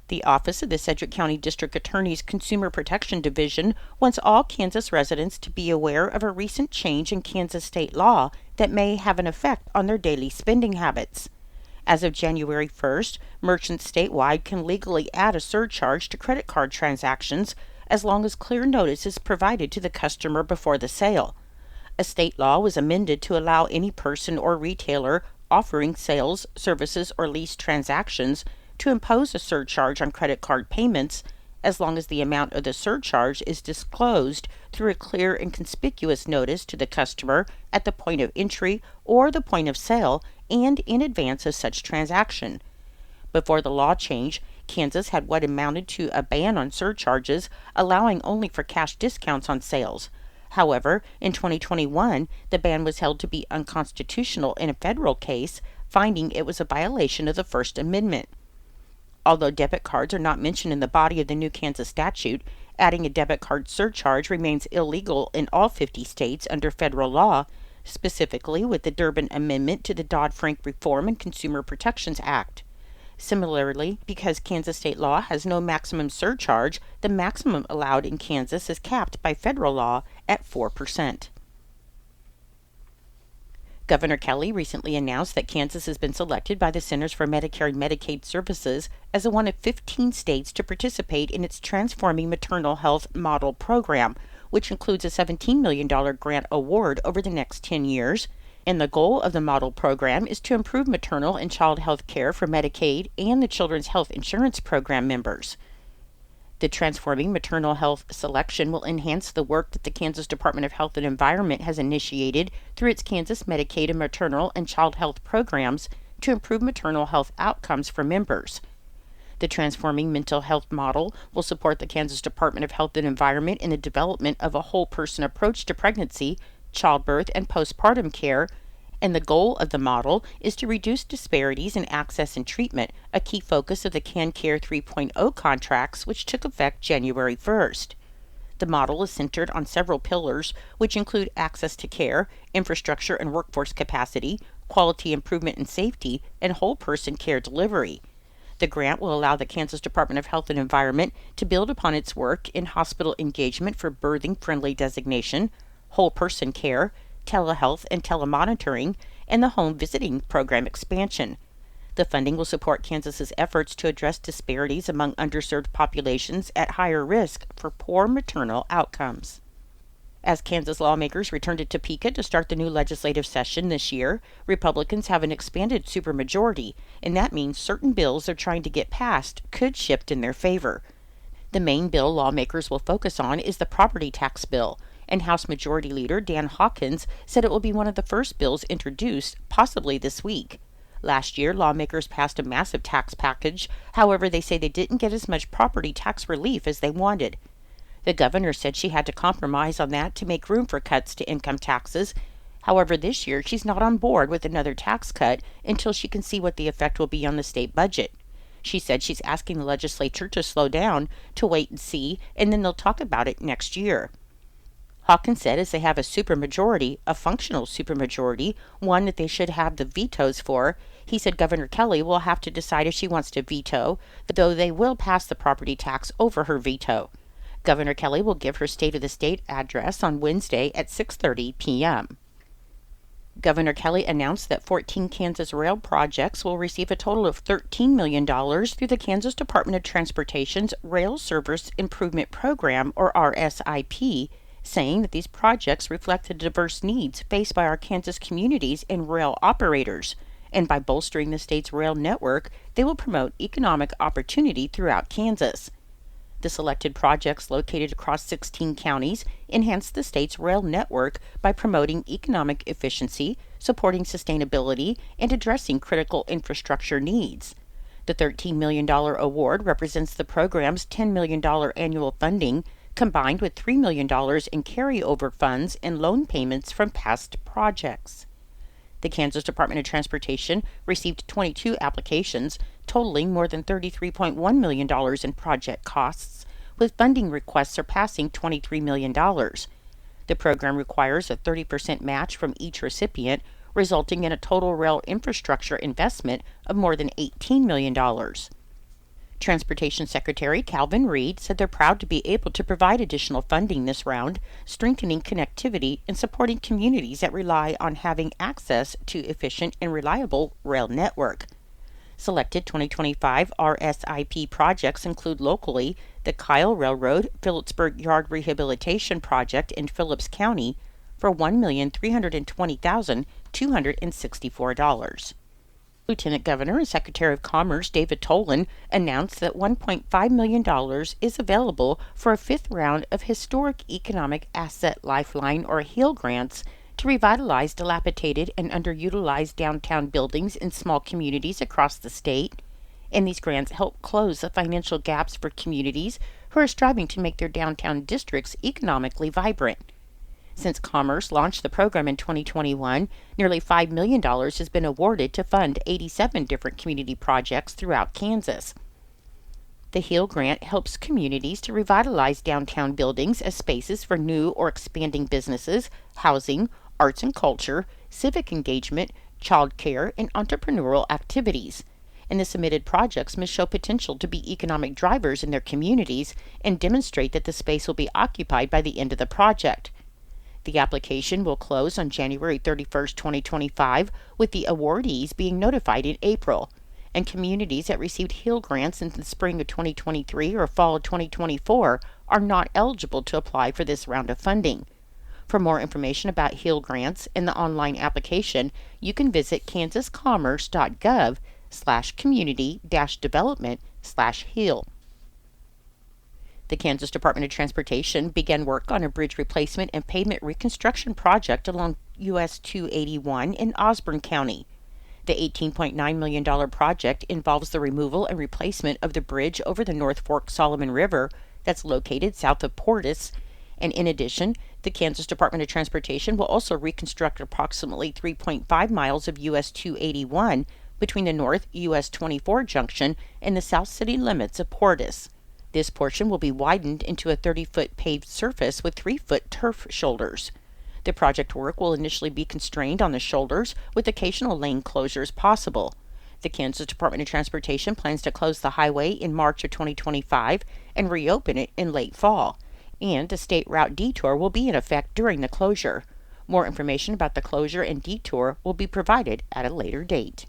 The Office of the Sedgwick County District Attorney's Consumer Protection Division wants all Kansas residents to be aware of a recent change in Kansas state law that may have an effect on their daily spending habits. As of January 1st, merchants statewide can legally add a surcharge to credit card transactions as long as clear notice is provided to the customer before the sale. A state law was amended to allow any person or retailer offering sales, services, or lease transactions to impose a surcharge on credit card payments as long as the amount of the surcharge is disclosed through a clear and conspicuous notice to the customer at the point of entry or the point of sale and in advance of such transaction. Before the law change, Kansas had what amounted to a ban on surcharges, allowing only for cash discounts on sales. However, in 2021, the ban was held to be unconstitutional in a federal case, finding it was a violation of the First Amendment. Although debit cards are not mentioned in the body of the new Kansas statute, adding a debit card surcharge remains illegal in all 50 states under federal law, specifically with the Durbin Amendment to the Dodd-Frank Reform and Consumer Protections Act. Similarly, because Kansas state law has no maximum surcharge, the maximum allowed in Kansas is capped by federal law at 4%. Governor Kelly recently announced that Kansas has been selected by the Centers for Medicare and Medicaid Services as one of 15 states to participate in its Transforming Maternal Health Model program, which includes a $17 million grant award over the next 10 years. And the goal of the model program is to improve maternal and child health care for Medicaid and the Children's Health Insurance Program members. The Transforming Maternal Health selection will enhance the work that the Kansas Department of Health and Environment has initiated through its Kansas Medicaid and maternal and child health programs to improve maternal health outcomes for members. The Transforming Mental Health model will support the Kansas Department of Health and Environment in the development of a whole-person approach to pregnancy, childbirth, and postpartum care, and the goal of the model is to reduce disparities in access and treatment, a key focus of the CanCare 3.0 contracts, which took effect January 1st. The model is centered on several pillars, which include access to care, infrastructure and workforce capacity, quality improvement and safety, and whole-person care delivery. The grant will allow the Kansas Department of Health and Environment to build upon its work in hospital engagement for birthing-friendly designation, whole-person care, telehealth and telemonitoring, and the home visiting program expansion. The funding will support Kansas's efforts to address disparities among underserved populations at higher risk for poor maternal outcomes. As Kansas lawmakers return to Topeka to start the new legislative session this year, Republicans have an expanded supermajority, and that means certain bills they're trying to get passed could shift in their favor. The main bill lawmakers will focus on is the property tax bill, and House Majority Leader Dan Hawkins said it will be one of the first bills introduced, possibly this week. Last year, lawmakers passed a massive tax package. However, they say they didn't get as much property tax relief as they wanted. The governor said she had to compromise on that to make room for cuts to income taxes. However, this year she's not on board with another tax cut until she can see what the effect will be on the state budget. She said she's asking the legislature to slow down, to wait and see, and then they'll talk about it next year. Hawkins said as they have a supermajority, a functional supermajority, one that they should have the vetoes for, he said Governor Kelly will have to decide if she wants to veto, though they will pass the property tax over her veto. Governor Kelly will give her State of the State address on Wednesday at 6:30 p.m. Governor Kelly announced that 14 Kansas rail projects will receive a total of $13 million through the Kansas Department of Transportation's Rail Service Improvement Program, or RSIP, saying that these projects reflect the diverse needs faced by our Kansas communities and rail operators, and by bolstering the state's rail network, they will promote economic opportunity throughout Kansas. The selected projects located across 16 counties enhance the state's rail network by promoting economic efficiency, supporting sustainability, and addressing critical infrastructure needs. The $13 million award represents the program's $10 million annual funding, combined with $3 million in carryover funds and loan payments from past projects. The Kansas Department of Transportation received 22 applications, totaling more than $33.1 million in project costs, with funding requests surpassing $23 million. The program requires a 30% match from each recipient, resulting in a total rail infrastructure investment of more than $18 million. Transportation Secretary Calvin Reed said they're proud to be able to provide additional funding this round, strengthening connectivity and supporting communities that rely on having access to efficient and reliable rail network. Selected 2025 RSIP projects include locally the Kyle Railroad Phillipsburg Yard Rehabilitation Project in Phillips County for $1,320,264. Lieutenant Governor and Secretary of Commerce David Tolan announced that $1.5 million is available for a fifth round of Historic Economic Asset Lifeline or HEAL grants to revitalize dilapidated and underutilized downtown buildings in small communities across the state. And these grants help close the financial gaps for communities who are striving to make their downtown districts economically vibrant. Since Commerce launched the program in 2021, nearly $5 million has been awarded to fund 87 different community projects throughout Kansas. The HEAL grant helps communities to revitalize downtown buildings as spaces for new or expanding businesses, housing, arts and culture, civic engagement, child care, and entrepreneurial activities. And the submitted projects must show potential to be economic drivers in their communities and demonstrate that the space will be occupied by the end of the project. The application will close on January 31, 2025, with the awardees being notified in April. And communities that received HEAL grants in the spring of 2023 or fall of 2024 are not eligible to apply for this round of funding. For more information about HEAL grants and the online application, you can visit kansascommerce.gov/community-development/HEAL. The Kansas Department of Transportation began work on a bridge replacement and pavement reconstruction project along US 281 in Osborne County. The $18.9 million project involves the removal and replacement of the bridge over the North Fork Solomon River that's located south of Portis, and in addition, the Kansas Department of Transportation will also reconstruct approximately 3.5 miles of US 281 between the North US 24 junction and the south city limits of Portis. This portion will be widened into a 30-foot paved surface with 3-foot turf shoulders. The project work will initially be constrained on the shoulders, with occasional lane closures possible. The Kansas Department of Transportation plans to close the highway in March of 2025 and reopen it in late fall. And a state route detour will be in effect during the closure. More information about the closure and detour will be provided at a later date.